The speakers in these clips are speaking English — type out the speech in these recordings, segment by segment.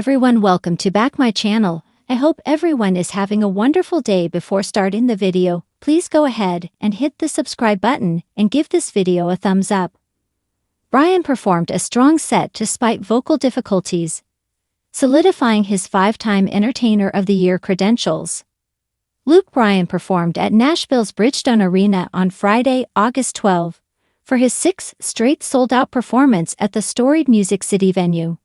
everyone, welcome to back my channel. I hope everyone is having a wonderful day. Before starting the video, please go ahead and hit the subscribe button and give this video a thumbs up. Bryan performed a strong set despite vocal difficulties, solidifying his 5-time Entertainer of the Year credentials. Bryan performed at Nashville's Bridgestone Arena on Friday, August 12, for his 6th straight sold-out performance at the storied Music City venue.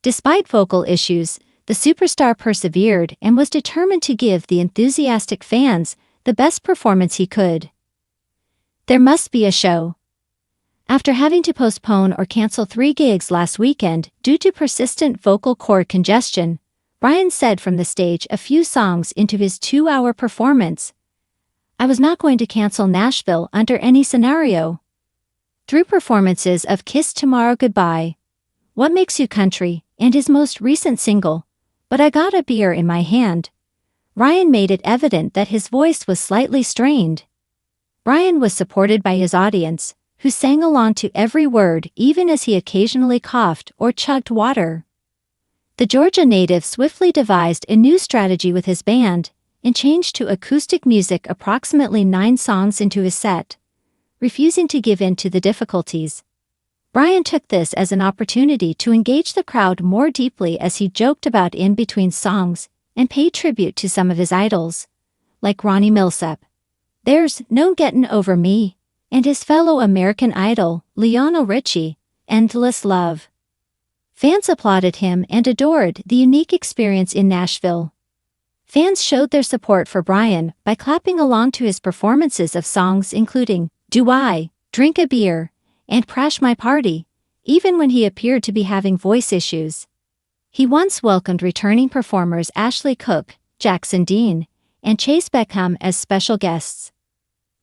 Despite vocal issues, the superstar persevered and was determined to give the enthusiastic fans the best performance he could. There must be a show. After having to postpone or cancel 3 gigs last weekend due to persistent vocal cord congestion, Bryan said from the stage a few songs into his 2-hour performance, "I was not going to cancel Nashville under any scenario." Through performances of Kiss Tomorrow Goodbye, What Makes You Country, and his most recent single, But I Got a Beer in My Hand, Bryan made it evident that his voice was slightly strained. Bryan was supported by his audience, who sang along to every word even as he occasionally coughed or chugged water. The Georgia native swiftly devised a new strategy with his band and changed to acoustic music approximately 9 songs into his set, refusing to give in to the difficulties. Bryan took this as an opportunity to engage the crowd more deeply as he joked about in between songs and paid tribute to some of his idols, like Ronnie Milsap, "There's No Gettin' Over Me," and his fellow American Idol, Lionel Richie, "Endless Love." Fans applauded him and adored the unique experience in Nashville. Fans showed their support for Bryan by clapping along to his performances of songs including Do I Drink a Beer and Crash My Party, even when he appeared to be having voice issues. He once welcomed returning performers Ashley Cooke, Jackson Dean, and Chase Beckham as special guests.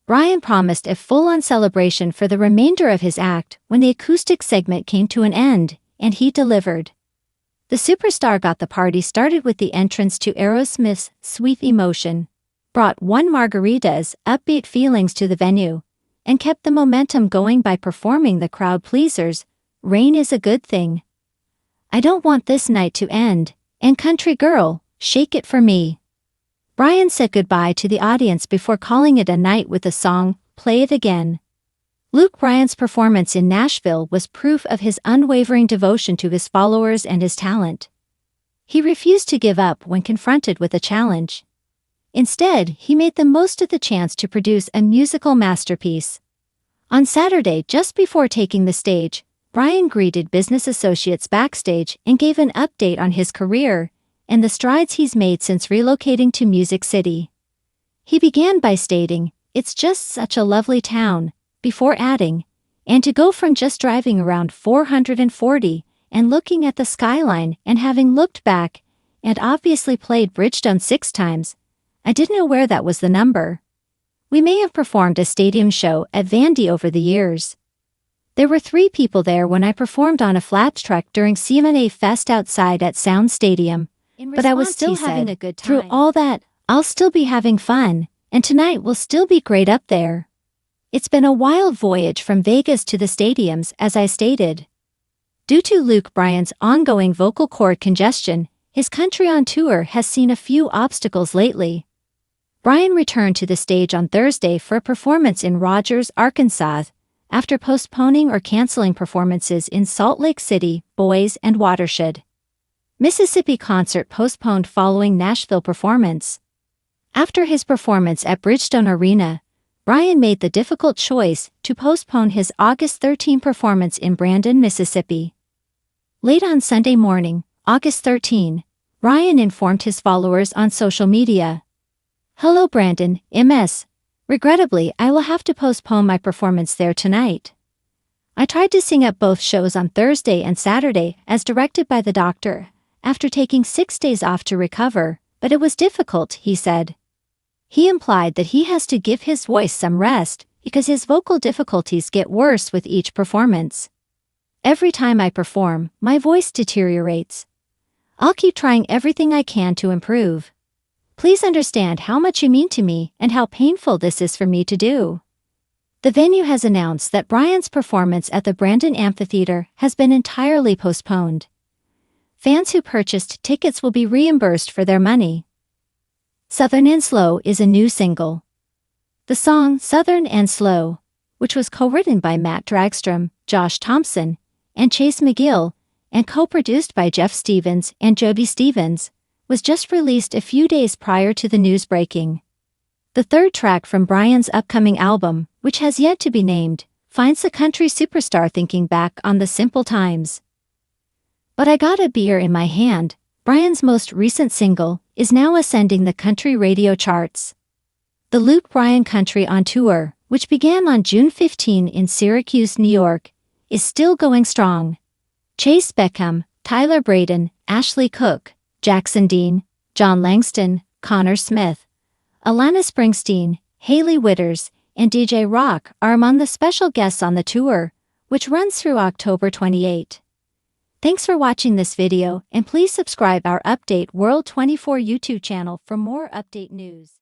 Bryan promised a full-on celebration for the remainder of his act when the acoustic segment came to an end, and he delivered. The superstar got the party started with the entrance to Aerosmith's Sweet Emotion, brought One Margarita's upbeat feelings to the venue, and kept the momentum going by performing the crowd pleasers, Rain Is a Good Thing, I Don't Want This Night to End, and Country Girl, Shake It For Me. Bryan said goodbye to the audience before calling it a night with the song, Play It Again. Bryan's performance in Nashville was proof of his unwavering devotion to his followers and his talent. He refused to give up when confronted with a challenge. Instead, he made the most of the chance to produce a musical masterpiece. On Saturday, just before taking the stage, Bryan greeted business associates backstage and gave an update on his career and the strides he's made since relocating to Music City. He began by stating, "It's just such a lovely town," before adding, "And to go from just driving around 440 and looking at the skyline and having looked back and obviously played Bridgestone 6 times, I didn't know where that was the number. We may have performed a stadium show at Vandy over the years. There were 3 people there when I performed on a flat truck during CMA Fest outside at Sound Stadium, but I was still having a good time. Through all that, I'll still be having fun, and tonight will still be great up there. It's been a wild voyage from Vegas to the stadiums," as I stated. Due to Bryan's ongoing vocal cord congestion, his country on tour has seen a few obstacles lately. Bryan returned to the stage on Thursday for a performance in Rogers, Arkansas, after postponing or canceling performances in Salt Lake City, Boise, and Watershed, Mississippi concert postponed following Nashville performance. After his performance at Bridgestone Arena, Bryan made the difficult choice to postpone his August 13 performance in Brandon, Mississippi. Late on Sunday morning, August 13, Bryan informed his followers on social media, "Hello Brandon, MS. Regrettably, I will have to postpone my performance there tonight. I tried to sing at both shows on Thursday and Saturday as directed by the doctor, after taking 6 days off to recover, but it was difficult," he said. He implied that he has to give his voice some rest because his vocal difficulties get worse with each performance. "Every time I perform, my voice deteriorates. I'll keep trying everything I can to improve. Please understand how much you mean to me and how painful this is for me to do." The venue has announced that Bryan's performance at the Brandon Amphitheater has been entirely postponed. Fans who purchased tickets will be reimbursed for their money. Southern and Slow is a new single. The song Southern and Slow, which was co-written by Matt Dragstrom, Josh Thompson, and Chase McGill, and co-produced by Jeff Stevens and Jody Stevens, was just released a few days prior to the news breaking. The third track from Bryan's upcoming album, which has yet to be named, finds the country superstar thinking back on the simple times. But I Got a Beer in My Hand, Bryan's most recent single, is now ascending the country radio charts. The Luke Bryan Country on Tour, which began on June 15 in Syracuse, New York, is still going strong. Chase Beckham, Tyler Braden, Ashley Cook, Jackson Dean, John Langston, Connor Smith, Alana Springsteen, Hailey Whitters, and DJ Rock are among the special guests on the tour, which runs through October 28. Thanks for watching this video, and please subscribe our Update World 24 YouTube channel for more update news.